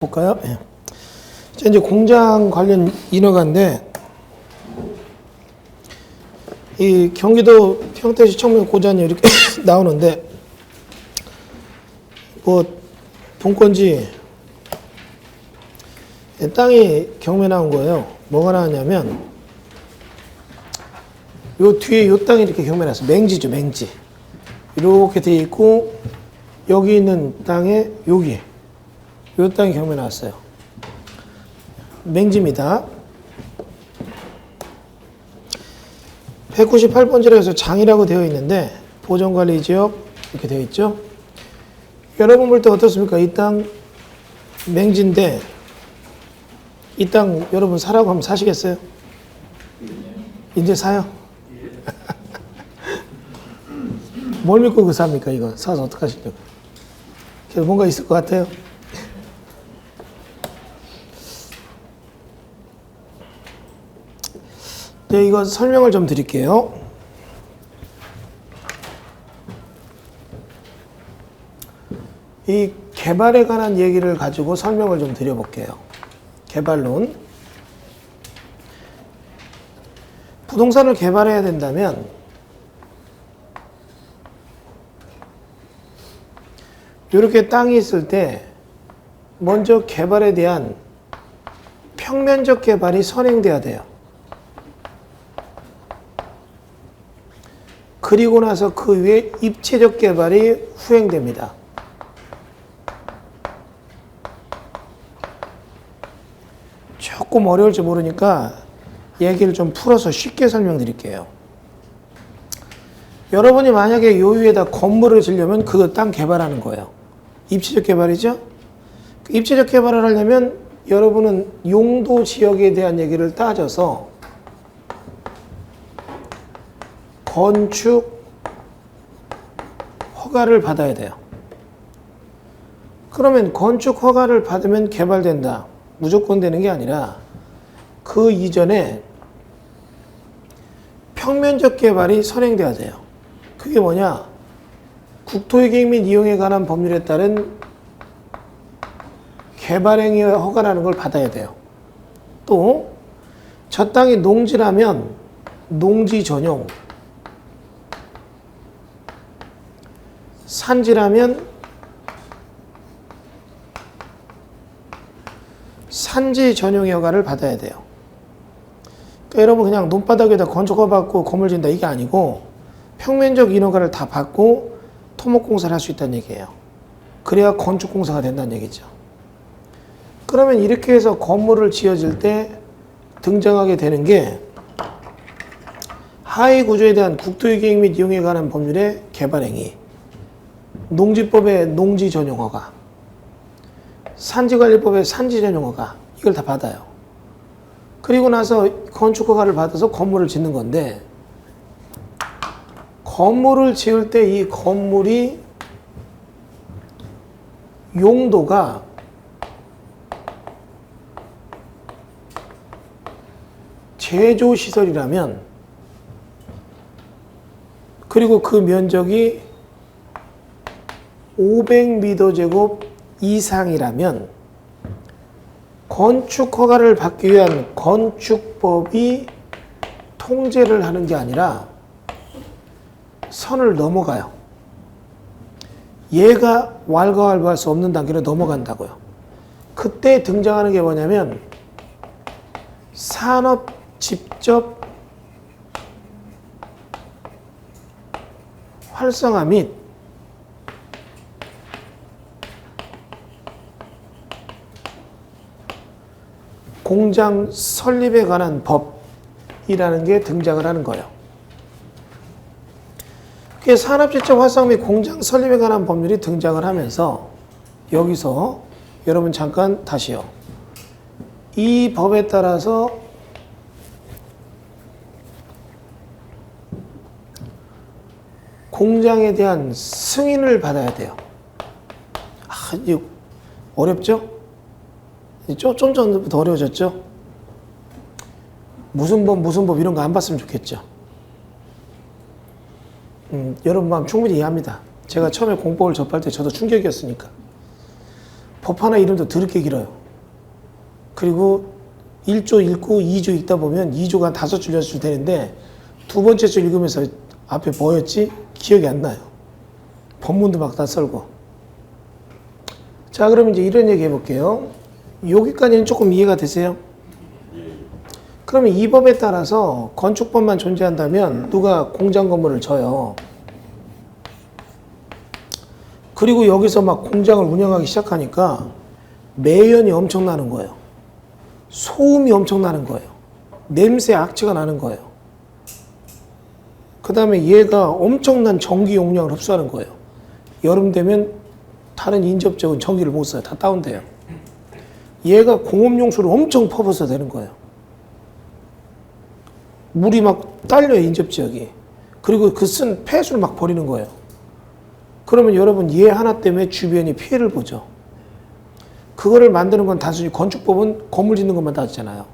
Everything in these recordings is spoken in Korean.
볼까요? 예. 자, 이제 공장 관련 인허가인데, 이 경기도 평택시 청명 고잔이 이렇게 나오는데, 뭐, 본건지, 땅이 경매 나온 거예요. 뭐가 나왔냐면, 요 뒤에 요 땅이 이렇게 경매 나왔어요. 맹지죠, 맹지. 이렇게 돼 있고, 여기 있는 땅에 여기. 요 땅이 경매 나왔어요. 맹지입니다. 198번지라서 장이라고 되어 있는데 보전관리지역 이렇게 되어 있죠. 여러분 볼 때 어떻습니까? 이 땅 맹지인데 이 땅 여러분 사라고 하면 사시겠어요? 이제 사요? 뭘 믿고 그 삽니까? 이거 사서 어떡하시려고? 그래서 뭔가 있을 것 같아요. 네, 이거 설명을 좀 드릴게요. 이 개발에 관한 얘기를 가지고 설명을 좀 드려볼게요. 개발론. 부동산을 개발해야 된다면 이렇게 땅이 있을 때 먼저 개발에 대한 평면적 개발이 선행돼야 돼요. 그리고 나서 그 위에 입체적 개발이 후행됩니다. 조금 어려울지 모르니까 얘기를 좀 풀어서 쉽게 설명드릴게요. 여러분이 만약에 요 위에다 건물을 지으려면 그 땅 개발하는 거예요. 입체적 개발이죠? 입체적 개발을 하려면 여러분은 용도 지역에 대한 얘기를 따져서 건축 허가를 받아야 돼요. 그러면 건축 허가를 받으면 개발된다. 무조건 되는 게 아니라 그 이전에 평면적 개발이 선행돼야 돼요. 그게 뭐냐? 국토유기 및 이용에 관한 법률에 따른 개발행위 허가라는 걸 받아야 돼요. 또 저 땅이 농지라면 농지 전용, 산지라면 산지 전용 허가를 받아야 돼요. 그러니까 여러분 그냥 논바닥에다 건축허가 받고 건물 짓는다 이게 아니고 평면적 인허가를 다 받고 토목공사를 할 수 있다는 얘기예요. 그래야 건축공사가 된다는 얘기죠. 그러면 이렇게 해서 건물을 지어질 때 등장하게 되는 게 하위 구조에 대한 국토유기 및 이용에 관한 법률의 개발행위, 농지법의 농지 전용 허가, 산지관리법의 산지 전용 허가, 이걸 다 받아요. 그리고 나서 건축 허가를 받아서 건물을 짓는 건데, 건물을 지을 때 이 건물이 용도가 제조시설이라면, 그리고 그 면적이 500m² 이상이라면 건축 허가를 받기 위한 건축법이 통제를 하는 게 아니라 선을 넘어가요. 얘가 왈가왈부할 수 없는 단계로 넘어간다고요. 그때 등장하는 게 뭐냐면 산업 직접 활성화 및 공장 설립에 관한 법이라는 게 등장을 하는 거예요. 그게 산업직접 활성 및 공장 설립에 관한 법률이 등장을 하면서 여기서 여러분 잠깐 다시요. 이 법에 따라서 공장에 대한 승인을 받아야 돼요. 이거 어렵죠? 좀 전부터 어려워졌죠? 무슨 법 이런 거 안 봤으면 좋겠죠? 여러분 마음 충분히 이해합니다. 제가 처음에 공법을 접할 때 저도 충격이었으니까. 법 하나 이름도 더럽게 길어요. 그리고 1조 읽고 2조 읽다 보면 2조가 한 5줄 6줄 되는데 두 번째 줄 읽으면서 앞에 뭐였지? 기억이 안 나요. 법문도 막 다 썰고. 자, 그럼 이제 이런 얘기 해볼게요. 여기까지는 조금 이해가 되세요? 그러면 이 법에 따라서 건축법만 존재한다면 누가 공장 건물을 져요. 그리고 여기서 막 공장을 운영하기 시작하니까 매연이 엄청나는 거예요. 소음이 엄청나는 거예요. 냄새 악취가 나는 거예요. 그 다음에 얘가 엄청난 전기 용량을 흡수하는 거예요. 여름 되면 다른 인접적은 전기를 못 써요. 다 다운돼요. 얘가 공업용수를 엄청 퍼부어서 되는 거예요. 물이 막 딸려요, 인접지역이. 그리고 그 쓴 폐수를 막 버리는 거예요. 그러면 여러분 얘 하나 때문에 주변이 피해를 보죠. 그거를 만드는 건 단순히 건축법은 건물 짓는 것만 따지잖아요.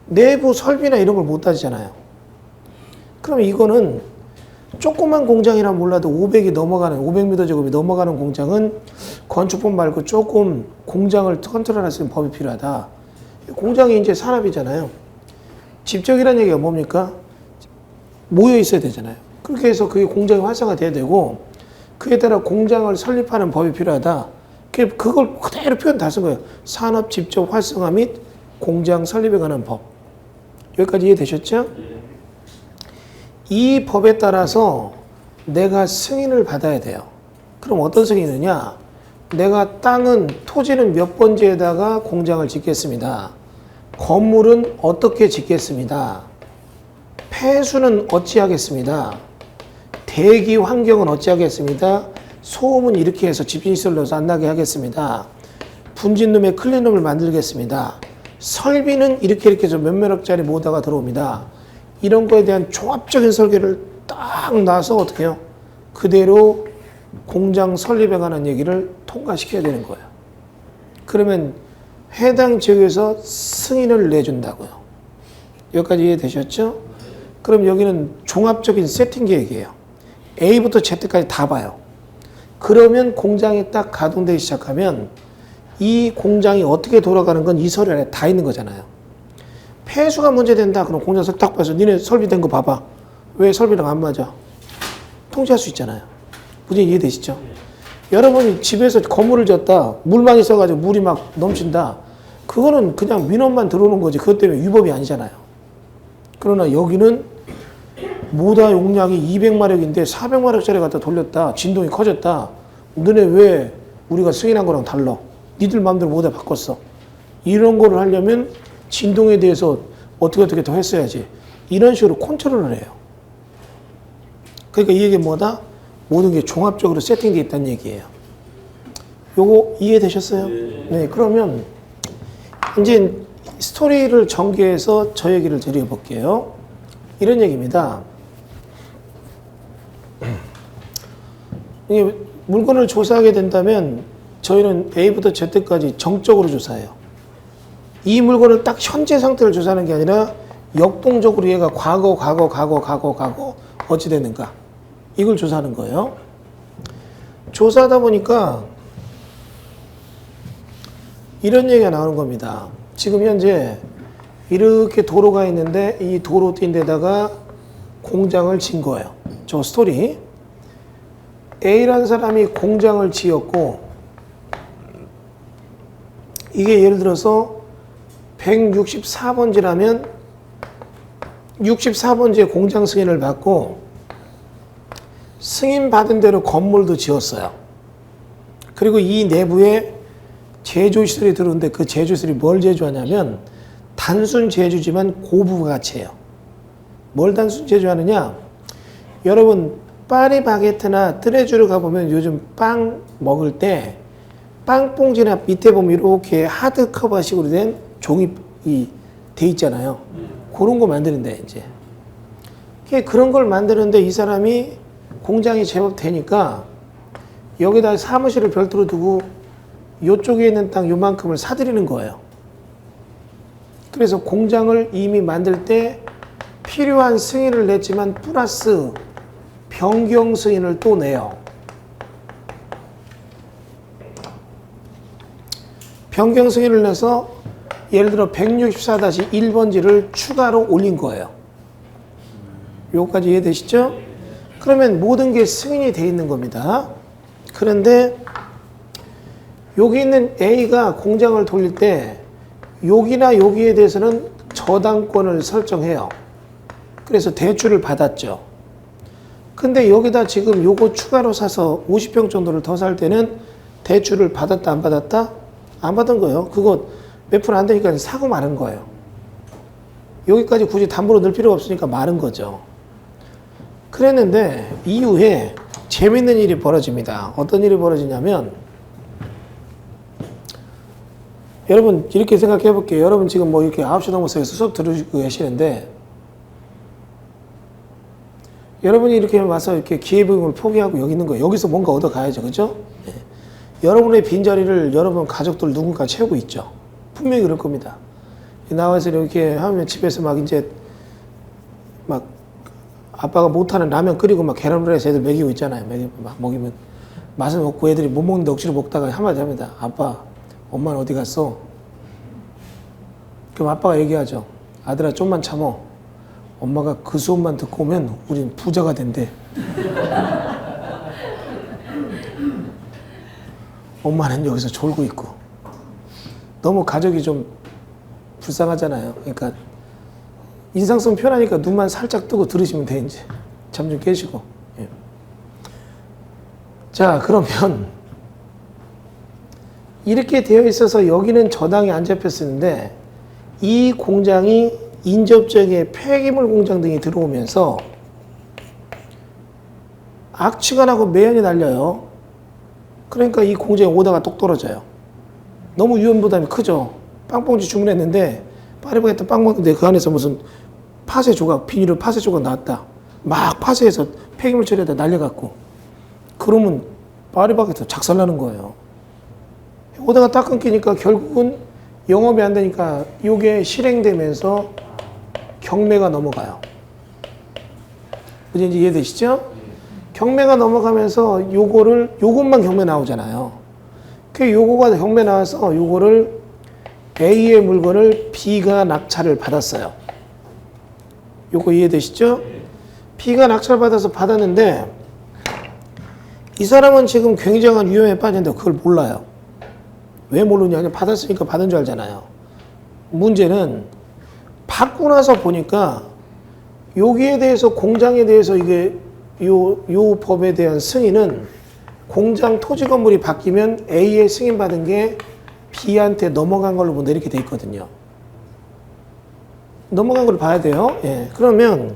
내부 설비나 이런 걸 못 따지잖아요. 그러면 이거는 조그만 공장이라 몰라도 500m 제곱이 넘어가는 공장은 건축법 말고 조금 공장을 컨트롤할 수 있는 법이 필요하다. 공장이 이제 산업이잖아요. 집적이라는 얘기가 뭡니까? 모여 있어야 되잖아요. 그렇게 해서 그게 공장이 활성화돼야 되고 그에 따라 공장을 설립하는 법이 필요하다. 그걸 그대로 표현 다 쓴 거예요. 산업 집적 활성화 및 공장 설립에 관한 법. 여기까지 이해되셨죠? 이 법에 따라서 내가 승인을 받아야 돼요. 그럼 어떤 승인이냐? 내가 토지는 몇 번지에다가 공장을 짓겠습니다. 건물은 어떻게 짓겠습니다. 폐수는 어찌하겠습니다. 대기 환경은 어찌하겠습니다. 소음은 이렇게 해서 집진시설을 넣어서 안 나게 하겠습니다. 분진룸에 클린룸을 만들겠습니다. 설비는 이렇게 해서 몇몇 억짜리 모다가 들어옵니다. 이런 거에 대한 종합적인 설계를 딱 놔서 어떻게 해요? 그대로 공장 설립에 관한 얘기를 통과시켜야 되는 거예요. 그러면 해당 지역에서 승인을 내준다고요. 여기까지 이해되셨죠? 그럼 여기는 종합적인 세팅 계획이에요. A부터 Z까지 다 봐요. 그러면 공장이 딱 가동되기 시작하면 이 공장이 어떻게 돌아가는 건 이 서류 안에 다 있는 거잖아요. 폐수가 문제된다. 그럼 공장에서 딱 봐서 니네 설비된 거 봐봐. 왜 설비랑 안 맞아? 통제할 수 있잖아요. 무슨 이해되시죠? 여러분이 집에서 건물을 졌다. 물망이 써가지고 물이 막 넘친다. 그거는 그냥 민원만 들어오는 거지. 그것 때문에 위법이 아니잖아요. 그러나 여기는 모다 용량이 200마력인데 400마력짜리 갖다 돌렸다. 진동이 커졌다. 너네 왜 우리가 승인한 거랑 달라? 니들 마음대로 모다 바꿨어. 이런 거를 하려면 진동에 대해서 어떻게 더 했어야지. 이런 식으로 컨트롤을 해요. 그러니까 이 얘기는 뭐다? 모든 게 종합적으로 세팅되어 있다는 얘기예요. 요거 이해되셨어요? 네, 그러면 이제 스토리를 전개해서 저 얘기를 드려볼게요. 이런 얘기입니다. 이게 물건을 조사하게 된다면 저희는 A부터 Z까지 정적으로 조사해요. 이 물건을 딱 현재 상태를 조사하는 게 아니라 역동적으로 얘가 과거 어찌 되는가 이걸 조사하는 거예요. 조사하다 보니까 이런 얘기가 나오는 겁니다. 지금 현재 이렇게 도로가 있는데 이 도로 뛴 데다가 공장을 진 거예요. 저 스토리. A라는 사람이 공장을 지었고 이게 예를 들어서 164번지라면 64번지에 공장 승인을 받고 승인 받은 대로 건물도 지었어요. 그리고 이 내부에 제조시설이 들어오는데 그 제조시설이 뭘 제조하냐면 단순 제조지만 고부가치예요. 뭘 단순 제조하느냐? 여러분 파리바게트나 뜨레쥬르 가보면 요즘 빵 먹을 때 빵봉지나 밑에 보면 이렇게 하드 커버식으로 된 종이 돼 있잖아요. 그런 거 만드는데 이제 그런 걸 만드는데 이 사람이 공장이 제법 되니까 여기다 사무실을 별도로 두고 이쪽에 있는 땅 요만큼을 사들이는 거예요. 그래서 공장을 이미 만들 때 필요한 승인을 냈지만 플러스 변경 승인을 또 내요. 변경 승인을 내서 예를 들어 164-1번지를 추가로 올린 거예요. 요거까지 이해되시죠? 그러면 모든 게 승인이 돼 있는 겁니다. 그런데 여기 있는 A가 공장을 돌릴 때 여기나 여기에 대해서는 저당권을 설정해요. 그래서 대출을 받았죠. 근데 여기다 지금 요거 추가로 사서 50평 정도를 더 살 때는 대출을 받았다 안 받았다? 안 받은 거예요. 그거 몇 프로 안 되니까 사고 마는 거예요. 여기까지 굳이 담보로 넣을 필요가 없으니까 마는 거죠. 그랬는데 이후에 재밌는 일이 벌어집니다. 어떤 일이 벌어지냐면 여러분 이렇게 생각해 볼게요. 여러분 지금 뭐 이렇게 9시 넘어서 수업 들으시고 계시는데 여러분이 이렇게 와서 이렇게 기회비용을 포기하고 여기 있는 거예요. 여기서 뭔가 얻어 가야죠. 그죠? 네. 여러분의 빈자리를 여러분 가족들 누군가 채우고 있죠. 분명히 그럴 겁니다. 나와서 이렇게 하면 집에서 막 이제 막 아빠가 못하는 라면 끓이고 막 계란후라이에서 애들 먹이고 있잖아요. 막 먹이면 맛은 없고 애들이 못 먹는데 억지로 먹다가 한마디 합니다. 아빠, 엄마는 어디 갔어? 그럼 아빠가 얘기하죠. 아들아 좀만 참어. 엄마가 그 수업만 듣고 오면 우린 부자가 된대. 엄마는 여기서 졸고 있고. 너무 가족이 좀 불쌍하잖아요. 그러니까 인상성 표현하니까 눈만 살짝 뜨고 들으시면 돼 이제. 잠 좀 깨시고. 예. 자 그러면 이렇게 되어 있어서 여기는 저당이 안 잡혔었는데 이 공장이 인접지역에 폐기물 공장 등이 들어오면서 악취가 나고 매연이 날려요. 그러니까 이 공장에 오다가 똑 떨어져요. 너무 위험 부담이 크죠. 빵봉지 주문했는데 파리바게뜨 빵 먹는데 그 안에서 무슨 파쇄 조각, 비닐로 파쇄 조각 나왔다. 막 파쇄해서 폐기물 처리하다 날려갖고 그러면 파리바게뜨 작살나는 거예요. 오다가 딱 끊기니까 결국은 영업이 안 되니까 이게 실행되면서 경매가 넘어가요. 이제 이해되시죠? 경매가 넘어가면서 요것만 경매 나오잖아요. 그 요거가 경매 나와서 요거를 A의 물건을 B가 낙찰을 받았어요. 요거 이해되시죠? B가 낙찰 받아서 받았는데 이 사람은 지금 굉장한 위험에 빠졌는데 그걸 몰라요. 왜 모르냐? 그냥 받았으니까 받은 줄 알잖아요. 문제는 받고 나서 보니까 여기에 대해서 공장에 대해서 이게 요 법에 대한 승인은 공장 토지 건물이 바뀌면 A에 승인받은 게 B한테 넘어간 걸로 본다 이렇게 돼 있거든요. 넘어간 걸 봐야 돼요. 예. 그러면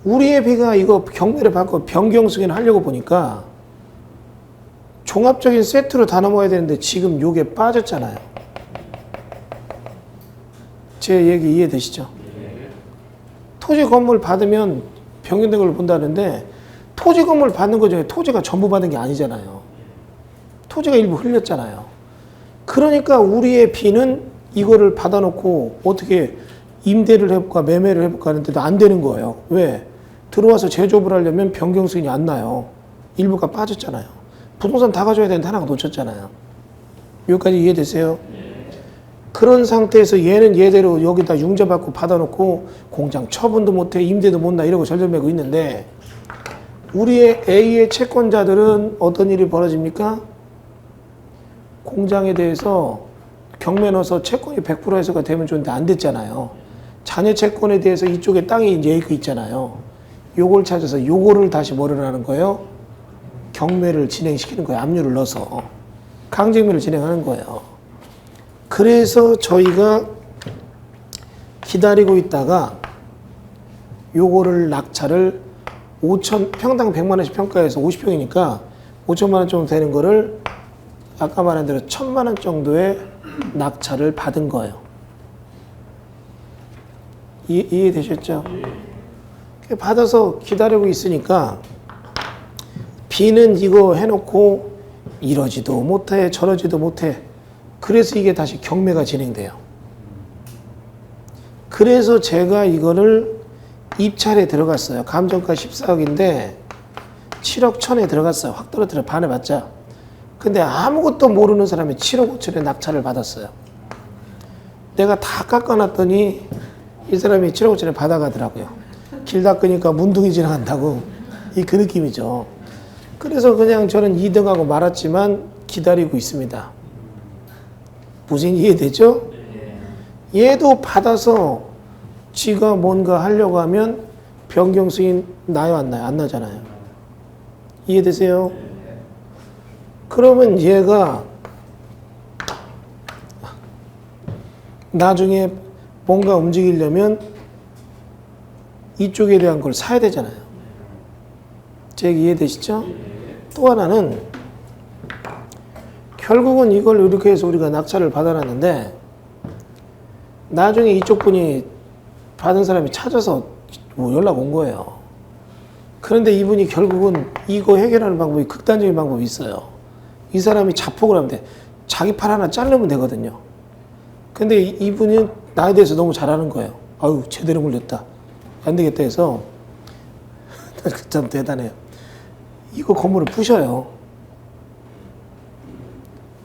우리의 B가 이거 경매를 받고 변경 승인을 하려고 보니까 종합적인 세트로 다 넘어야 되는데 지금 요게 빠졌잖아요. 제 얘기 이해되시죠? 토지 건물 받으면 변경된 걸 본다는데 토지 건물 받는 거 중에 토지가 전부 받은 게 아니잖아요. 토지가 일부 흘렸잖아요. 그러니까 우리의 B는 이거를 받아놓고 어떻게 임대를 해볼까 매매를 해볼까 하는데도 안 되는 거예요. 왜? 들어와서 제조업을 하려면 변경 승인이 안 나요. 일부가 빠졌잖아요. 부동산 다 가져야 되는데 하나가 놓쳤잖아요. 여기까지 이해되세요? 그런 상태에서 얘는 얘대로 여기다 융자받고 받아놓고 공장 처분도 못해 임대도 못나 이러고 절절매고 있는데 우리의 A의 채권자들은 어떤 일이 벌어집니까? 공장에 대해서 경매 넣어서 채권이 100% 해소가 되면 좋은데 안 됐잖아요. 자녀 채권에 대해서 이쪽에 땅이 이제 있잖아요. 요걸 찾아서 요거를 다시 뭐를 하는 거예요? 경매를 진행시키는 거예요. 압류를 넣어서 강제경매를 진행하는 거예요. 그래서 저희가 기다리고 있다가 요거를 낙찰을 5천 평당 100만 원씩 평가해서 50평이니까 5천만 원 정도 되는 거를 아까 말한 대로 1,000만 원 정도의 낙찰을 받은 거예요. 이해되셨죠? 받아서 기다리고 있으니까 B는 이거 해놓고 이러지도 못해 저러지도 못해. 그래서 이게 다시 경매가 진행돼요. 그래서 제가 이거를 입찰에 들어갔어요. 감정가 14억인데 7억 1천에 들어갔어요. 확 떨어뜨려 반해봤자. 근데 아무것도 모르는 사람이 7억 5천에 낙찰을 받았어요. 내가 다 깎아놨더니 이 사람이 7억 5천에 받아가더라고요. 길 닦으니까 문둥이 지나간다고. 그 느낌이죠. 그래서 그냥 저는 2등하고 말았지만 기다리고 있습니다. 무슨 이해되죠? 얘도 받아서 지가 뭔가 하려고 하면 변경 승인 나요, 안 나요? 안 나잖아요. 이해되세요? 그러면 얘가 나중에 뭔가 움직이려면 이쪽에 대한 걸 사야 되잖아요. 제 얘기 이해되시죠? 또 하나는 결국은 이걸 이렇게 해서 우리가 낙찰을 받아놨는데 나중에 이쪽 분이 받은 사람이 찾아서 뭐 연락 온 거예요. 그런데 이분이 결국은 이거 해결하는 방법이 극단적인 방법이 있어요. 이 사람이 자폭을 하면 돼. 자기 팔 하나 자르면 되거든요. 근데 이분이 나에 대해서 너무 잘하는 거예요. 아유, 제대로 물렸다. 안 되겠다 해서 참 대단해요. 이거 건물을 부셔요.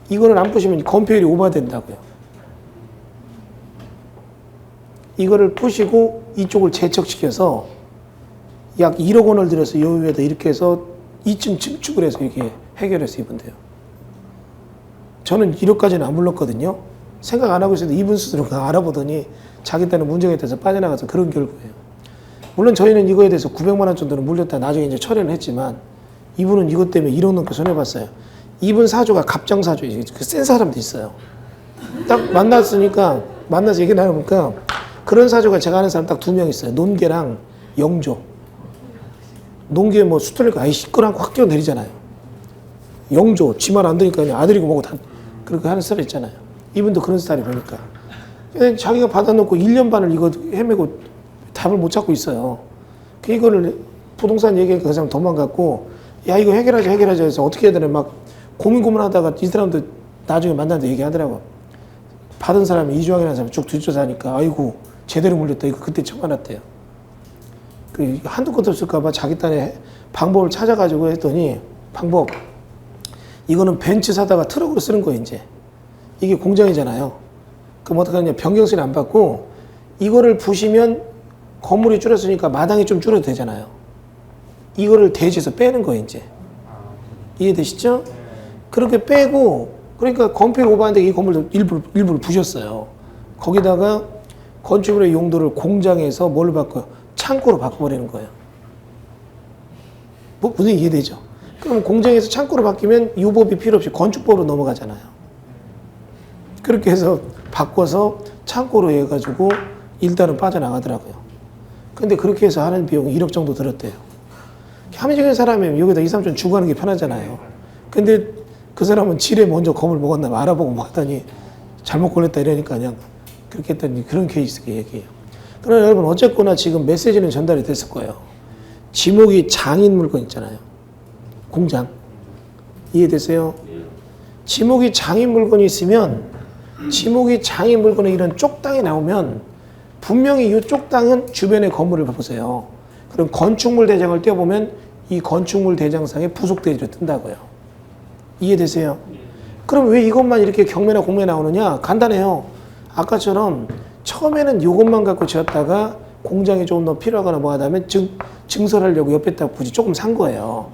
이거를 안 부시면 건폐율이 오버된다고요. 이거를 부시고 이쪽을 재척시켜서 약 1억 원을 들여서 요 위에다 이렇게 해서 2층 증축을 해서 이렇게 해결해서 입은 돼요. 저는 1억까지는 안 불렀거든요. 생각 안 하고 있었는데 이분 스스로 알아보더니 자기 때는 문제가 있어서 빠져나가서 그런 결과예요. 물론 저희는 이거에 대해서 900만 원 정도는 물렸다 나중에 이제 처리를 했지만 이분은 이것 때문에 1억 넘게 손해봤어요. 이분 사주가 갑장사주예요. 센 사람도 있어요. 딱 만나서 얘기 나눠보니까 그런 사주가 제가 아는 사람 딱 2명 있어요. 논계랑 영조. 논계 뭐 수틀리고 아이 시끄러워 확 뛰어내리잖아요. 영조, 지 말 안 들으니까 그냥 아들이고 뭐고 다 그렇게 하는 스타일 있잖아요. 이분도 그런 스타일이 보니까. 자기가 받아놓고 1년 반을 이거 헤매고 답을 못 찾고 있어요. 이거를 부동산 얘기하니까 그 사람 도망갔고, 야, 이거 해결하자 해서 어떻게 해야 되나 막 고민하다가 이 사람도 나중에 만나는데 얘기하더라고. 받은 사람이 이주학이라는 사람이 쭉 뒷조사하니까, 아이고, 제대로 물렸다. 이거 그때 처음 알았대요. 한두 끝 없을까봐 자기 딴에 방법을 찾아가지고 했더니, 이거는 벤츠 사다가 트럭으로 쓰는 거예요, 이제. 이게 공장이잖아요. 그럼 어떻게 하냐. 변경세를 안 받고, 이거를 부시면 건물이 줄었으니까 마당이 좀 줄어도 되잖아요. 이거를 대지에서 빼는 거예요, 이제. 이해되시죠? 그렇게 빼고, 그러니까 건폐율 오버하는데 이 건물도 일부러 부셨어요. 거기다가 건축물의 용도를 공장에서 뭘로 바꿔요? 창고로 바꿔버리는 거예요. 무슨 이해되죠? 그럼 공장에서 창고로 바뀌면 유법이 필요 없이 건축법으로 넘어가잖아요. 그렇게 해서 바꿔서 창고로 해가지고 일단은 빠져나가더라고요. 근데 그렇게 해서 하는 비용이 1억 정도 들었대요. 합리적인 사람이면 여기다 2, 3천 주고 하는 게 편하잖아요. 근데 그 사람은 지뢰 먼저 검을 먹었나 봐 알아보고 뭐 하더니 잘못 걸렸다 이러니까 그냥 그렇게 했더니 그런 케이스가 얘기해요. 그러나 여러분 어쨌거나 지금 메시지는 전달이 됐을 거예요. 지목이 장인 물건 있잖아요. 공장. 이해되세요? 지목이 장인 물건이 있으면 지목이 장인 물건에 이런 쪽당이 나오면 분명히 이 쪽당은 주변의 건물을 보세요. 그럼 건축물 대장을 떼어보면 이 건축물 대장상에 부속 대지로 뜬다고요. 이해되세요? 그럼 왜 이것만 이렇게 경매나 공매에 나오느냐? 간단해요. 아까처럼 처음에는 이것만 갖고 지었다가 공장이 조금 더 필요하거나 뭐 하다면 증설하려고 옆에다 굳이 조금 산 거예요.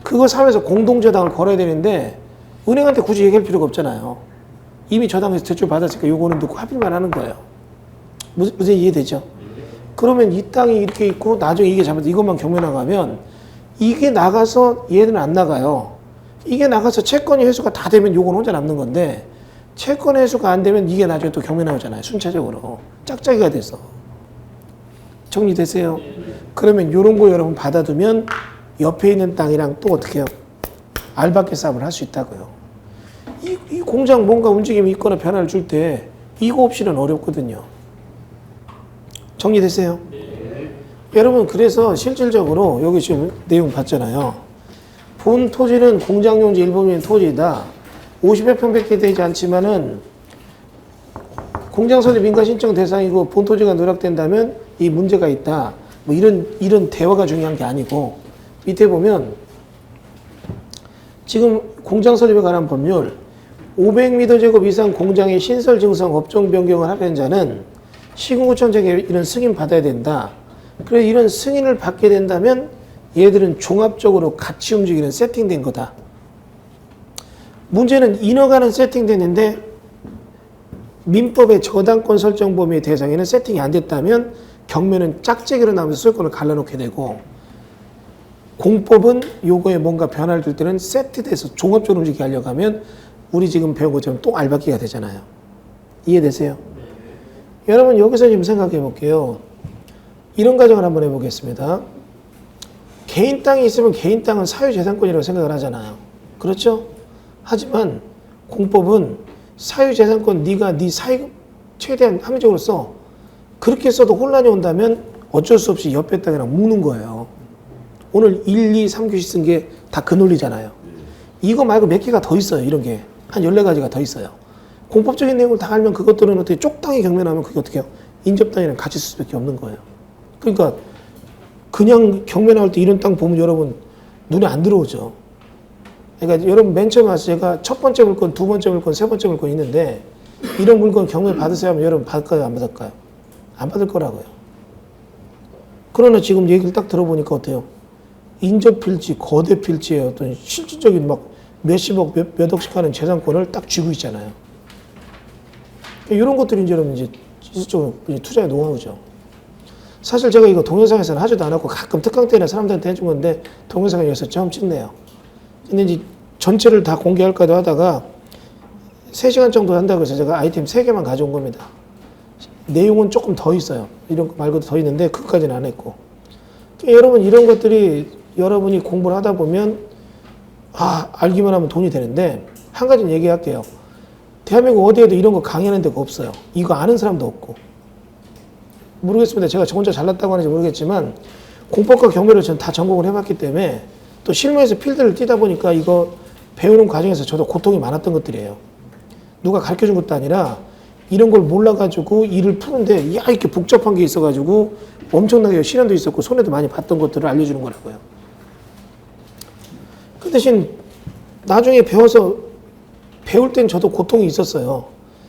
그거 사면서 공동저당을 걸어야 되는데 은행한테 굳이 얘기할 필요가 없잖아요. 이미 저당에서 대출 받았으니까 요거는 넣고 합의만 하는 거예요. 무슨 이해되죠? 그러면 이 땅이 이렇게 있고 나중에 이게 잘못해서 이것만 경매 나가면 이게 나가서 얘는 안 나가요. 이게 나가서 채권이 회수가 다 되면 요건 혼자 남는 건데 채권 회수가 안 되면 이게 나중에 또 경매 나오잖아요. 순차적으로. 짝짝이가 돼서. 정리되세요? 그러면 요런 거 여러분 받아두면 옆에 있는 땅이랑 또 어떻게 해요? 알박기 싸움을 할 수 있다고요. 이 공장 뭔가 움직임이 있거나 변화를 줄 때 이거 없이는 어렵거든요. 정리됐어요? 여러분 그래서 실질적으로 여기 지금 내용 봤잖아요. 본 토지는 공장용지 일부분인 토지이다. 50여 평밖에 되지 않지만은 공장소재 민가 신청 대상이고 본 토지가 누락된다면 이 문제가 있다. 뭐 이런 대화가 중요한 게 아니고 밑에 보면 지금 공장 설립에 관한 법률 500m 제곱 이상 공장의 신설 증성 업종 변경을 하려는 자는 시군구청장에게 이런 승인 받아야 된다. 그래 이런 승인을 받게 된다면 얘들은 종합적으로 같이 움직이는 세팅된 거다. 문제는 인허가는 세팅됐는데 민법의 저당권 설정 범위 대상에는 세팅이 안 됐다면 경매는 짝재기로 나오면서 소유권을 갈라놓게 되고 공법은 요거에 뭔가 변화를 줄 때는 세트돼서 종합적으로 움직이게 하려고 하면 우리 지금 배운 것처럼 또 알박기가 되잖아요. 이해되세요? 여러분 여기서 지금 생각해 볼게요. 이런 가정을 한번 해보겠습니다. 개인 땅이 있으면 개인 땅은 사유재산권이라고 생각을 하잖아요. 그렇죠? 하지만 공법은 사유재산권 네가 네 사유 최대한 합리적으로 써. 그렇게 써도 혼란이 온다면 어쩔 수 없이 옆에 땅이랑 묶는 거예요. 오늘 1, 2, 3교시 쓴 게 다 그 논리잖아요. 이거 말고 몇 개가 더 있어요. 이런 게. 한 14가지가 더 있어요. 공법적인 내용을 다 알면 그것들은 어떻게 쪽땅이 경매나면 그게 어떻게 해요? 인접땅이랑 같이 쓸 수밖에 없는 거예요. 그러니까 그냥 경매 나올 때 이런 땅 보면 여러분 눈에 안 들어오죠. 그러니까 여러분 맨 처음에 와서 제가 첫 번째 물건, 두 번째 물건, 세 번째 물건 있는데 이런 물건 경매 받으세요 하면 여러분 받을까요? 안 받을까요? 안 받을 거라고요. 그러나 지금 얘기를 딱 들어보니까 어때요? 인접 필지, 거대 필지의 어떤 실질적인 막 몇십억, 몇 억씩 하는 재산권을 딱 쥐고 있잖아요. 이런 것들이 이제 여러분 이제 실질적으로 투자의 노하우죠. 사실 제가 이거 동영상에서는 하지도 않았고 가끔 특강 때나 사람들한테 해준 건데 동영상에 여기서 처음 찍네요. 근데 이제 전체를 다 공개할까도 하다가 3시간 정도 한다고 해서 제가 아이템 3개만 가져온 겁니다. 내용은 조금 더 있어요. 이런 거 말고도 더 있는데 그것까지는 안 했고. 그러니까 여러분 이런 것들이 여러분이 공부를 하다 보면 알기만 하면 돈이 되는데 한 가지는 얘기할게요. 대한민국 어디에도 이런 거 강의하는 데가 없어요. 이거 아는 사람도 없고. 모르겠습니다. 제가 저 혼자 잘났다고 하는지 모르겠지만 공법과 경매를 전 다 전공을 해봤기 때문에 또 실무에서 필드를 뛰다 보니까 이거 배우는 과정에서 저도 고통이 많았던 것들이에요. 누가 가르쳐준 것도 아니라 이런 걸 몰라가지고 일을 푸는데 이렇게 복잡한 게 있어가지고 엄청나게 시련도 있었고 손해도 많이 봤던 것들을 알려주는 거라고요. 그 대신 나중에 배워서 배울 땐 저도 고통이 있었어요.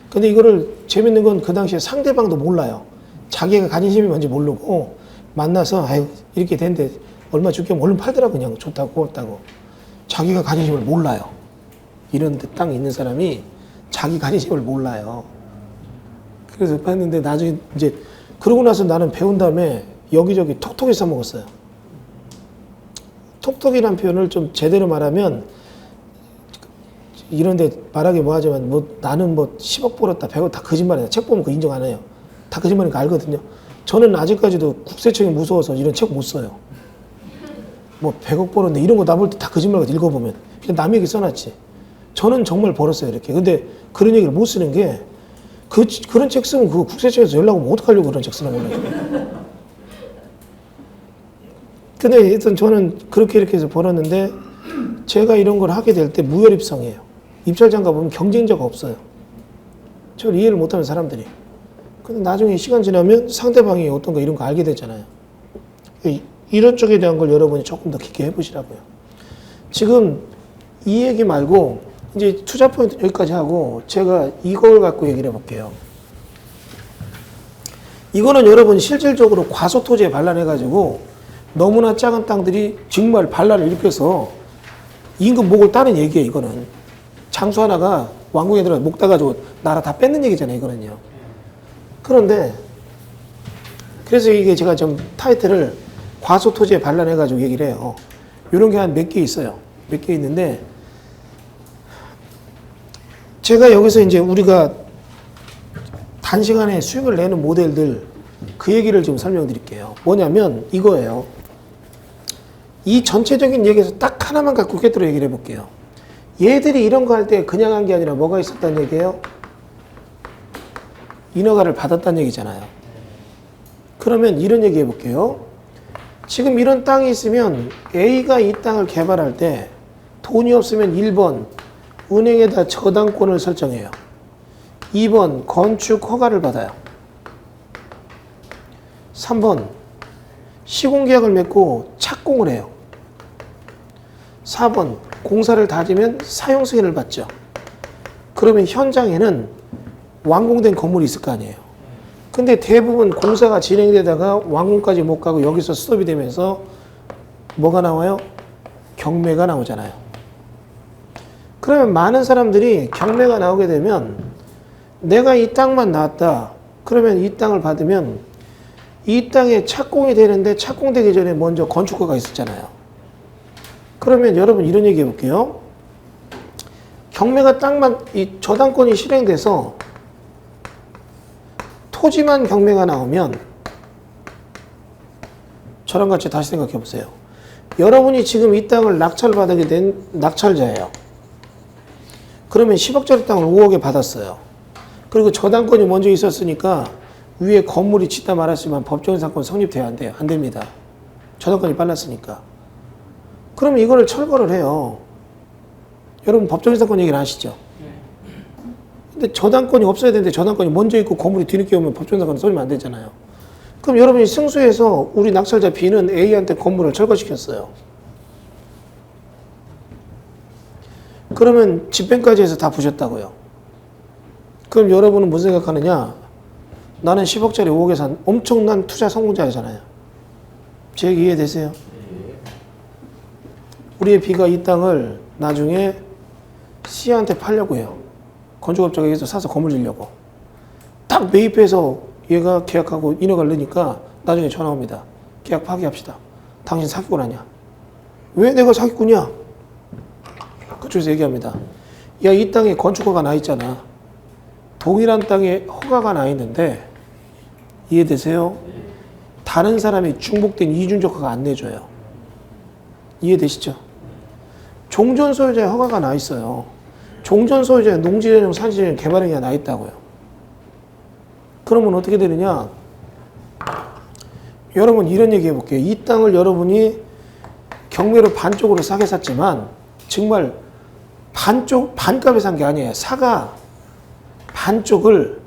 근데 이거를 재밌는 건 그 당시에 상대방도 몰라요. 자기가 가진 힘이 뭔지 모르고 만나서 이렇게 됐는데 얼마 줄게 얼른 팔더라 그냥 좋다고 고맙다고. 자기가 가진 힘을 몰라요. 이런 데 땅에 있는 사람이 자기 가진 힘을 몰라요. 그래서 봤는데 나중에 이제 그러고 나서 나는 배운 다음에 여기저기 톡톡이 써먹었어요. 톡톡이란 표현을 좀 제대로 말하면 이런데 말하기 뭐하지만 나는 10억 벌었다 100억 다 거짓말이야. 책 보면 그 인정 안 해요. 다 거짓말인 거 알거든요. 저는 아직까지도 국세청이 무서워서 이런 책 못 써요. 100억 벌었는데 이런 거 나 볼 때 다 거짓말 같아 읽어보면. 그냥 남 얘기 써놨지. 저는 정말 벌었어요 이렇게. 근데 그런 얘기를 못 쓰는 게 그런 책 쓰면 그거 국세청에서 연락 오면 어떡하려고 그런 책 쓰나 몰라요. 근데 일단 저는 그렇게 이렇게 해서 벌었는데 제가 이런 걸 하게 될 때 무혈입성이에요. 입찰장 가보면 경쟁자가 없어요. 저를 이해를 못하는 사람들이. 근데 나중에 시간 지나면 상대방이 어떤가 이런 거 알게 되잖아요. 이런 쪽에 대한 걸 여러분이 조금 더 깊게 해보시라고요. 지금 이 얘기 말고 이제 투자 포인트 여기까지 하고 제가 이걸 갖고 얘기를 해볼게요. 이거는 여러분 실질적으로 과소토지에 반란해가지고 너무나 작은 땅들이 정말 반란을 일으켜서 임금 목을 따는 얘기예요. 이거는 장수 하나가 왕궁에 들어가 목 따가지고 나라 다 뺏는 얘기잖아요. 이거는요. 그런데 그래서 이게 제가 좀 타이틀을 과소토지에 반란해가지고 얘기를 해요. 이런 게 한 몇 개 있어요. 몇 개 있는데 제가 여기서 이제 우리가 단시간에 수익을 내는 모델들 그 얘기를 좀 설명드릴게요. 뭐냐면 이거예요. 이 전체적인 얘기에서 딱 하나만 갖고 꿰뚫어 얘기를 해볼게요. 얘들이 이런 거 할 때 그냥 한 게 아니라 뭐가 있었다는 얘기예요? 인허가를 받았다는 얘기잖아요. 그러면 이런 얘기 해볼게요. 지금 이런 땅이 있으면 A가 이 땅을 개발할 때 돈이 없으면 1번 은행에다 저당권을 설정해요. 2번 건축 허가를 받아요. 3번 시공계약을 맺고 착공을 해요. 4번 공사를 다지면 사용 승인을 받죠. 그러면 현장에는 완공된 건물이 있을 거 아니에요. 근데 대부분 공사가 진행되다가 완공까지 못 가고 여기서 스톱이 되면서 뭐가 나와요? 경매가 나오잖아요. 그러면 많은 사람들이 경매가 나오게 되면 내가 이 땅만 나왔다. 그러면 이 땅을 받으면 이 땅에 착공이 되는데 착공되기 전에 먼저 건축허가 있었잖아요. 그러면 여러분 이런 얘기 해볼게요. 경매가 땅만, 이 저당권이 실행돼서 토지만 경매가 나오면 저랑 같이 다시 생각해 보세요. 여러분이 지금 이 땅을 낙찰받게 된 낙찰자예요. 그러면 10억짜리 땅을 5억에 받았어요. 그리고 저당권이 먼저 있었으니까 위에 건물이 짓다 말았지만 법적인 사건 성립돼야 안 돼요. 안 됩니다. 저당권이 빨랐으니까. 그러면 이거를 철거를 해요. 여러분 법적인 사건 얘기를 아시죠? 근데 저당권이 없어야 되는데 저당권이 먼저 있고 건물이 뒤늦게 오면 법적인 사건이 성립 안 되잖아요. 그럼 여러분이 승수해서 우리 낙찰자 B는 A한테 건물을 철거시켰어요. 그러면 집행까지 해서 다 부셨다고요. 그럼 여러분은 무슨 생각하느냐? 나는 10억짜리 5억에 산 엄청난 투자 성공자잖아요. 제 얘기 이해되세요? 우리의 B가 이 땅을 나중에 C한테 팔려고 해요. 건축업자가 여기서 사서 건물 지려고. 딱 매입해서 얘가 계약하고 인허가를 넣으니까 나중에 전화 옵니다. 계약 파기합시다. 당신 사기꾼 아니야? 왜 내가 사기꾼이야? 그쪽에서 얘기합니다. 야, 이 땅에 건축허가 나 있잖아. 동일한 땅에 허가가 나 있는데 이해되세요? 다른 사람이 중복된 이중적 허가 안 내줘요. 이해되시죠? 종전 소유자의 허가가 나 있어요. 종전 소유자의 농지전용, 산지전용, 개발행위가 나 있다고요. 그러면 어떻게 되느냐? 여러분 이런 얘기 해볼게요. 이 땅을 여러분이 경매로 반쪽으로 싸게 샀지만 정말 반값에 산 게 아니에요. 사과 반쪽을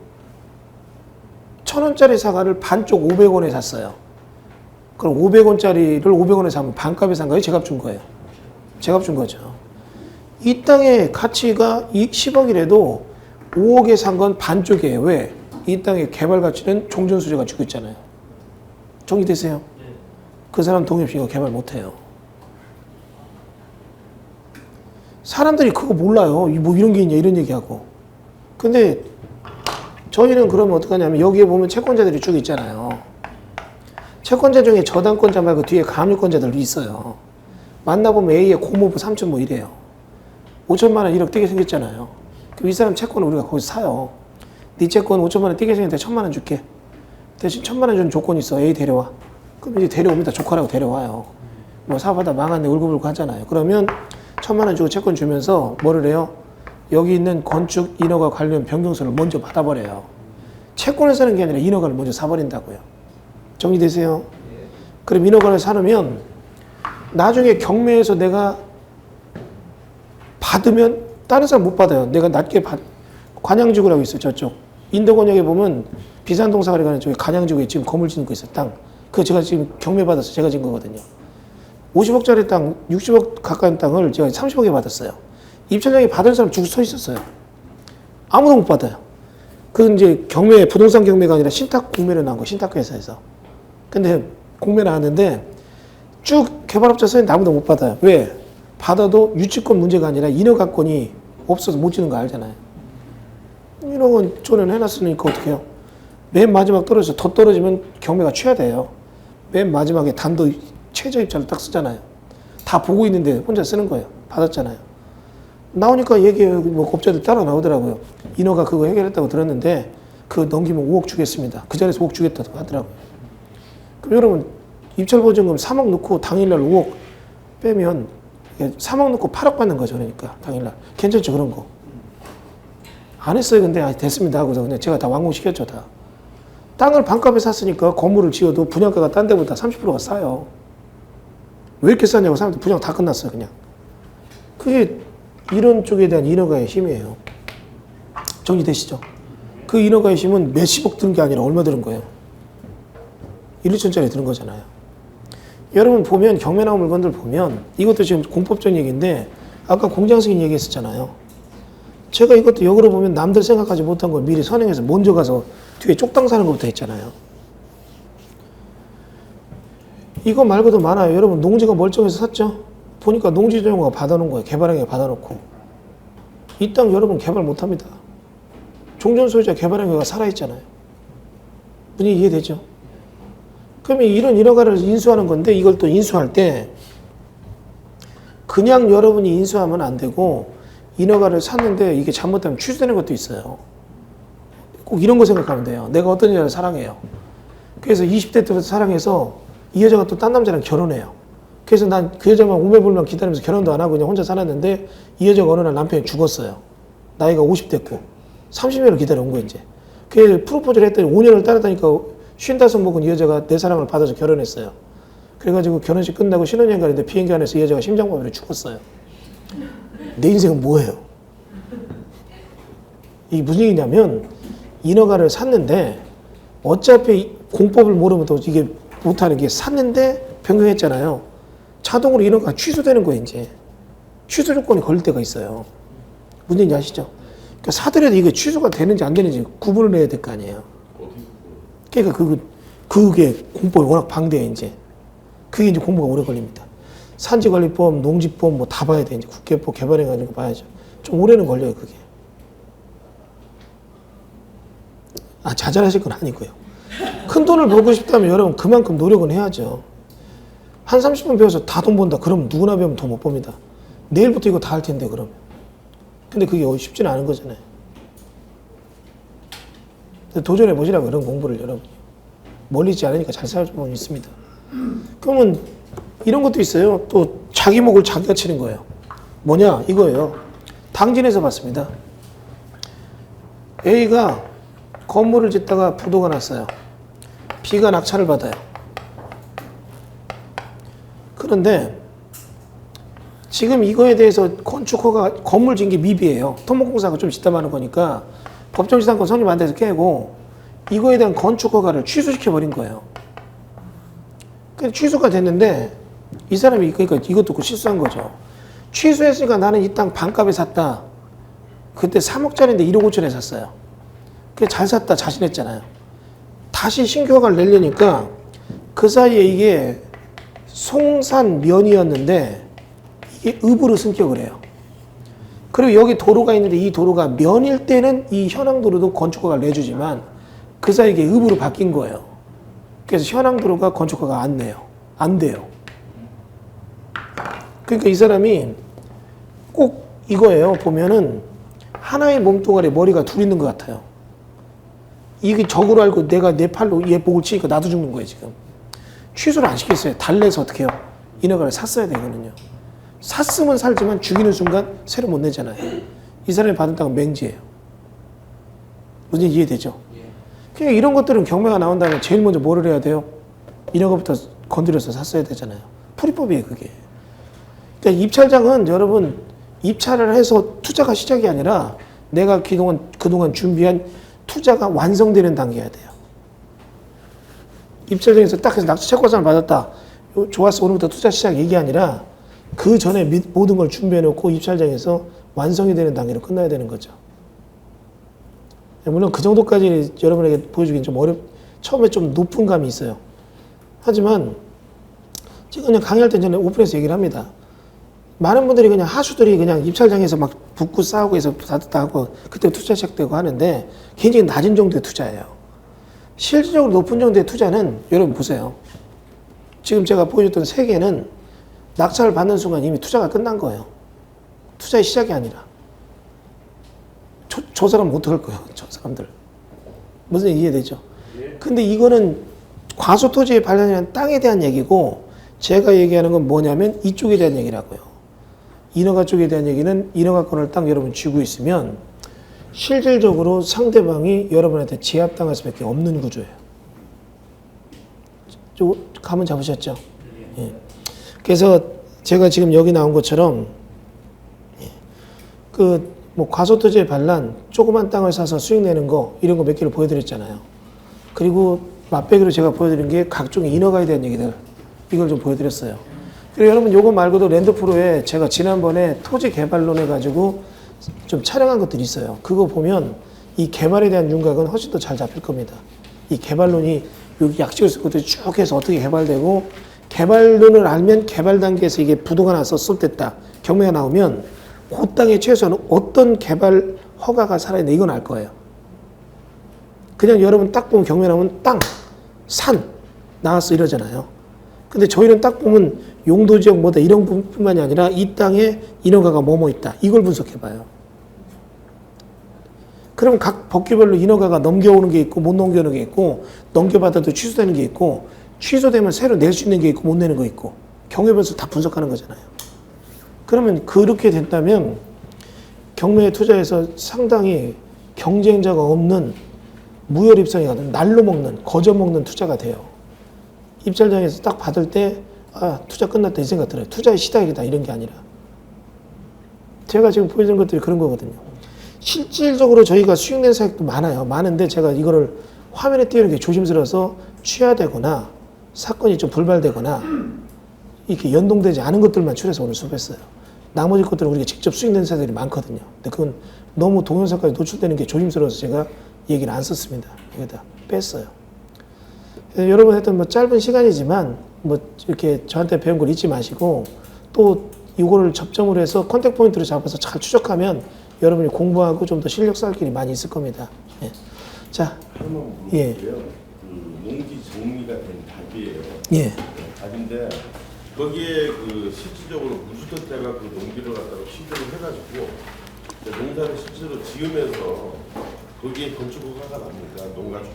1,000원짜리 사과를 반쪽 500원에 샀어요. 그럼 500원짜리를 500원에 사면 반값에 산 거예요? 제값 준 거예요? 제값 준 거죠. 이 땅의 가치가 10억이라도 5억에 산 건 반쪽이에요. 왜? 이 땅의 개발 가치는 종전소유자가 주고 있잖아요. 정리되세요? 그 사람 동의 없이 이거 개발 못해요. 사람들이 그거 몰라요. 뭐 이런 게 있냐 이런 얘기하고. 근데 저희는 그러면 어떡하냐면 여기에 보면 채권자들이 쭉 있잖아요. 채권자 중에 저당권자 말고 뒤에 가압류권자들이 있어요. 만나보면 A의 고모부 3천 뭐 이래요. 5천만 원 1억 뛰게 생겼잖아요. 그럼 이 사람 채권을 우리가 거기서 사요. 네 채권 5천만 원 뛰게 생겼는데 1,000만 원 줄게. 대신 1,000만 원 주는 조건이 있어. A 데려와. 그럼 이제 데려옵니다. 조카라고 데려와요. 뭐 사업하다 망했네 울고불고 하잖아요. 그러면 1,000만 원 주고 채권 주면서 뭐를 해요? 여기 있는 건축 인허가 관련 변경서를 먼저 받아버려요. 채권을 사는 게 아니라 인허가를 먼저 사버린다고요. 정리되세요? 그럼 인허가를 사놓으면 나중에 경매에서 내가 받으면 다른 사람 못 받아요. 내가 낮게 관양지구라고 있어요. 저쪽 인도권역에 보면 비산동사거리 가는 쪽에 관양지구에 지금 건물 짓는 거 있어요. 땅. 그거 제가 지금 경매 받아서 제가 진 거거든요. 50억짜리 땅, 60억 가까운 땅을 제가 30억에 받았어요. 입찰장이 받을 사람 쭉 서 있었어요. 아무도 못 받아요. 그 이제 경매, 부동산 경매가 아니라 신탁 공매로 나온 거예요. 신탁 회사에서. 근데 공매 나왔는데 쭉 개발업자 서 있는데 아무도 못 받아요. 왜? 받아도 유치권 문제가 아니라 인허가권이 없어서 못 지는 거 알잖아요. 인허가권 조례는 해놨으니까 어떻게 해요? 맨 마지막 떨어져서 더 떨어지면 경매가 취하돼요. 맨 마지막에 단도 최저 입찰을 딱 쓰잖아요. 다 보고 있는데 혼자 쓰는 거예요. 받았잖아요. 나오니까 얘기해요. 뭐 업자들 따라 나오더라고요. 인허가 그거 해결했다고 들었는데 그거 넘기면 5억 주겠습니다. 그 자리에서 5억 주겠다고 하더라고요. 그럼 여러분 입찰 보증금 3억 넣고 당일날 5억 빼면 3억 넣고 8억 받는 거죠. 그러니까 당일날. 괜찮죠 그런 거. 안 했어요. 근데 됐습니다 하고서 그냥 제가 다 완공시켰죠 다. 땅을 반값에 샀으니까 건물을 지어도 분양가가 딴 데보다 30%가 싸요. 왜 이렇게 싸냐고 사람들 분양 다 끝났어요 그냥. 그게 이런 쪽에 대한 인허가의 힘이에요. 정리되시죠? 그 인허가의 힘은 몇십억 드는 게 아니라 얼마 드는 거예요? 1, 2천짜리 드는 거잖아요. 여러분 보면 경매 나온 물건들 보면 이것도 지금 공법적 얘기인데 아까 공장 승인 얘기했었잖아요. 제가 이것도 역으로 보면 남들 생각하지 못한 걸 미리 선행해서 먼저 가서 뒤에 쪽당 사는 것부터 했잖아요. 이거 말고도 많아요. 여러분 농지가 멀쩡해서 샀죠? 보니까 농지조용화가 받아놓은 거예요. 개발행위가 받아놓고. 이 땅 여러분 개발 못합니다. 종전소유자 개발행위가 살아있잖아요. 분위기 이해되죠? 그러면 이런 인허가를 인수하는 건데 이걸 또 인수할 때 그냥 여러분이 인수하면 안 되고 인허가를 샀는데 이게 잘못되면 취소되는 것도 있어요. 꼭 이런 거 생각하면 돼요. 내가 어떤 여자를 사랑해요. 그래서 20대 때부터 사랑해서 이 여자가 또 딴 남자랑 결혼해요. 그래서 난 그 여자만 오매불만 기다리면서 결혼도 안 하고 그냥 혼자 살았는데 이 여자가 어느 날 남편이 죽었어요. 나이가 50됐고 30년을 기다려온 거예요 이제. 그 프로포즈를 했더니 5년을 따라다니까 55 먹은 이 여자가 내 사랑을 받아서 결혼했어요. 그래가지고 결혼식 끝나고 신혼여행 가는데 비행기 안에서 이 여자가 심장마비로 죽었어요. 내 인생은 뭐예요? 이게 무슨 얘기냐면 인허가를 샀는데 어차피 공법을 모르면 또 이게 못하는 게 샀는데 변경했잖아요. 자동으로 인허가 취소되는 거예요 이제. 취소 조건이 걸릴 때가 있어요. 무슨 얘기인지 아시죠? 그러니까 사더라도 이게 취소가 되는지 안 되는지 구분을 해야 될 거 아니에요. 그러니까 그게 공법이 워낙 방대해 이제. 그게 이제 공부가 오래 걸립니다. 산지관리법, 농지법 뭐 다 봐야 돼 이제. 국계법 개발해가지고 봐야죠. 좀 오래는 걸려요 그게. 자잘하실 건 아니고요. 큰 돈을 벌고 싶다면 여러분 그만큼 노력은 해야죠. 한 30분 배워서 다 돈 번다. 그럼 누구나 배우면 돈 못 법니다. 내일부터 이거 다 할 텐데 그럼. 근데 그게 쉽지는 않은 거잖아요. 도전해 보시라고 그런 공부를 여러분. 멀리 있지 않으니까 잘 살아보면 있습니다. 그러면 이런 것도 있어요. 또 자기 목을 자기가 치는 거예요. 뭐냐 이거예요. 당진에서 봤습니다. A가 건물을 짓다가 부도가 났어요. B가 낙찰을 받아요. 그런데 지금 이거에 대해서 건축허가 건물 짓는 게 미비해요. 토목공사가 좀 짓담하는 거니까 법정지상권 성립 안 돼서 깨고 이거에 대한 건축허가를 취소시켜버린 거예요. 그래서 취소가 됐는데 이 사람이 그러니까 이것도 그 실수한 거죠. 취소했으니까 나는 이 땅 반값에 샀다. 그때 3억짜리인데 1억 5천에 샀어요. 그래 잘 샀다 자신했잖아요. 다시 신규 허가를 내려니까 그 사이에 이게 송산면이었는데 이게 읍으로 승격을 해요. 그리고 여기 도로가 있는데 이 도로가 면일 때는 이 현황도로도 건축허가를 내주지만 그 사이에 이게 읍으로 바뀐 거예요. 그래서 현황도로가 건축허가 안 내요. 안 돼요. 그러니까 이 사람이 꼭 이거예요. 보면은 하나의 몸뚱아리에 머리가 둘 있는 것 같아요. 이게 적으로 알고 내가 내 팔로 얘 목을 치니까 나도 죽는 거예요 지금. 취소를 안 시켰어요. 달래서 어떻게 해요? 인허가를 샀어야 되거든요. 샀으면 살지만 죽이는 순간 새로 못 내잖아요. 이 사람이 받은 땅은 맹지예요. 무슨 이해되죠? 그러니까 이런 것들은 경매가 나온다면 제일 먼저 뭐를 해야 돼요? 인허가부터 건드려서 샀어야 되잖아요. 풀이법이에요 그게. 그러니까 입찰장은 여러분 입찰을 해서 투자가 시작이 아니라 내가 그동안 준비한 투자가 완성되는 단계여야 돼요. 입찰장에서 딱 해서 낙찰 채권상을 받았다. 좋았어 오늘부터 투자 시작 이게 아니라 그 전에 모든 걸 준비해 놓고 입찰장에서 완성이 되는 단계로 끝나야 되는 거죠. 물론 그 정도까지 여러분에게 보여주기는 좀 처음에 좀 높은 감이 있어요. 하지만 제가 그냥 강의할 때 전에 오픈해서 얘기를 합니다. 많은 분들이 그냥 하수들이 그냥 입찰장에서 막 붙고 싸우고 해서 받았다 하고 그때 투자 시작되고 하는데 굉장히 낮은 정도의 투자예요. 실질적으로 높은 정도의 투자는 여러분 보세요. 지금 제가 보여줬던 세 개는 낙찰을 받는 순간 이미 투자가 끝난 거예요. 투자의 시작이 아니라. 저 사람은 어떡할 거예요? 저 사람들. 무슨 얘기 이해되죠? 근데 이거는 과소토지의 발견이란 땅에 대한 얘기고 제가 얘기하는 건 뭐냐면 이쪽에 대한 얘기라고요. 인허가 쪽에 대한 얘기는 인허가권을 딱 여러분 쥐고 있으면 실질적으로 상대방이 여러분한테 제압당할 수밖에 없는 구조예요. 감은 잡으셨죠? 예. 그래서 제가 지금 여기 나온 것처럼 뭐 과소토지의 반란, 조그만 땅을 사서 수익 내는 거 이런 거 몇 개를 보여드렸잖아요. 그리고 맛배기로 제가 보여드린 게 각종의 인허가에 대한 얘기들 이걸 좀 보여드렸어요. 그리고 여러분 요거 말고도 랜드프로에 제가 지난번에 토지 개발론 해가지고 좀 촬영한 것들이 있어요. 그거 보면 이 개발에 대한 윤곽은 훨씬 더 잘 잡힐 겁니다. 이 개발론이 여기 약식을 쓸 것들이 쭉 해서 어떻게 개발되고, 개발론을 알면 개발 단계에서 이게 부도가 나서 쏠됐다, 경매가 나오면 그 땅에 최소한 어떤 개발 허가가 살아있나 이건 알 거예요. 그냥 여러분 딱 보면 경매 나오면 땅, 산 나왔어 이러잖아요. 근데 저희는 딱 보면 용도지역 뭐다 이런 부분뿐만이 아니라 이 땅에 인허가가 뭐뭐 있다 이걸 분석해봐요. 그럼 각 법규별로 인허가가 넘겨오는 게 있고 못 넘겨오는 게 있고, 넘겨받아도 취소되는 게 있고, 취소되면 새로 낼 수 있는 게 있고 못 내는 거 있고, 경매별로 다 분석하는 거잖아요. 그러면 그렇게 된다면 경매에 투자해서 상당히 경쟁자가 없는 무혈입성이 가든 날로 먹는, 거저 먹는 투자가 돼요. 입찰장에서 딱 받을 때 투자 끝났다 이 생각 들어요. 투자의 시작이다 이런 게 아니라. 제가 지금 보여드린 것들이 그런 거거든요. 실질적으로 저희가 수익낸 사역도 많아요. 많은데 제가 이거를 화면에 띄우는 게 조심스러워서 취하되거나 사건이 좀 불발되거나 이렇게 연동되지 않은 것들만 추려서 오늘 수업했어요. 나머지 것들은 우리가 직접 수익낸 사들이 많거든요. 근데 그건 너무 동영상까지 노출되는 게 조심스러워서 제가 얘기를 안 썼습니다. 여기다 뺐어요. 여러분 하여튼 뭐 짧은 시간이지만 뭐 이렇게 저한테 배운 걸 잊지 마시고, 또 이거를 접점으로 해서 컨택 포인트로 잡아서 잘 추적하면 여러분이 공부하고 좀 더 실력 쌓을 길이 많이 있을 겁니다. 예. 자, 예. 그 농지 정리가 된 답이에요. 예. 답인데 거기에 그 실질적으로 무주택자가 그 농지를 갖다가 취득을 해가지고 농사를 실제로 지으면서 거기에 건축 허가가 납니까? 농가주택.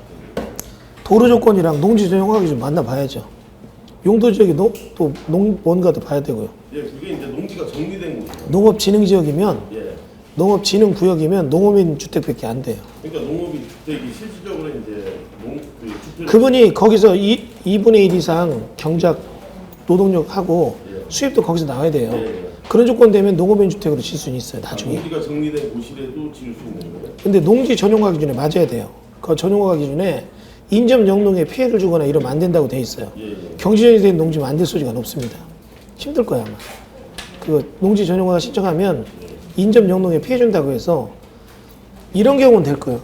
도로 조건이랑 농지 전용하기 좀 만나봐야죠. 용도 지역이 또 뭔가도 봐야 되고요. 예, 그게 이제 농지가 정리된 거죠. 농업진흥지역이면, 예. 농업진흥구역이면 농업인 주택밖에 안 돼요. 그러니까 농업인 주택이 실질적으로 이제 그 주택. 그분이 거기서 2분의 1 이상 경작 노동력 하고 예. 수입도 거기서 나와야 돼요. 예. 그런 조건 되면 농업인 주택으로 질 수는 있어요. 나중에. 농지가 정리된 곳이라도 지을 수 있는 거예요. 근데 농지 전용화 기준에 맞아야 돼요. 그 전용화 기준에 인접 영농에 피해를 주거나 이러면 안 된다고 돼 있어요. 예. 경지전이 된 농지면 안 될 소지가 높습니다. 힘들 거야 아마. 그 농지 전용화 신청하면 인접 영농에 피해 준다고 해서 이런 경우는 될 거예요.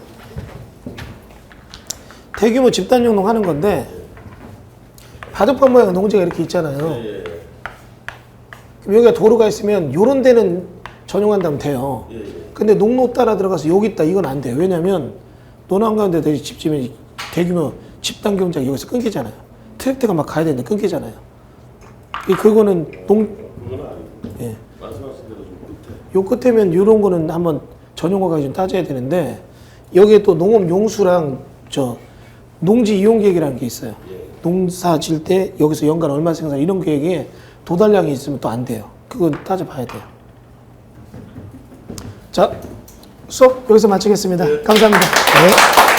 대규모 집단 영농 하는 건데 바둑판 모양의 농지가 이렇게 있잖아요. 예. 그럼 여기가 도로가 있으면 요런 데는 전용한다면 돼요. 예. 근데 농로 따라 들어가서 여기 있다 이건 안 돼요. 왜냐면 노남 가운데 집 지면 대규모 집단 경작이 여기서 끊기잖아요. 트랙터가 막 가야 되는데 끊기잖아요. 그거는 그건 아니고. 예. 말씀하신 대로 좀 끝에. 요 끝에면 요런 거는 한번 전용화가 좀 따져야 되는데, 여기에 또 농업 용수랑 저 농지 이용 계획이라는 게 있어요. 예. 농사 질 때 여기서 연간 얼마 생산 이런 계획에 도달량이 있으면 또 안 돼요. 그건 따져봐야 돼요. 자, 수업 여기서 마치겠습니다. 감사합니다. 네.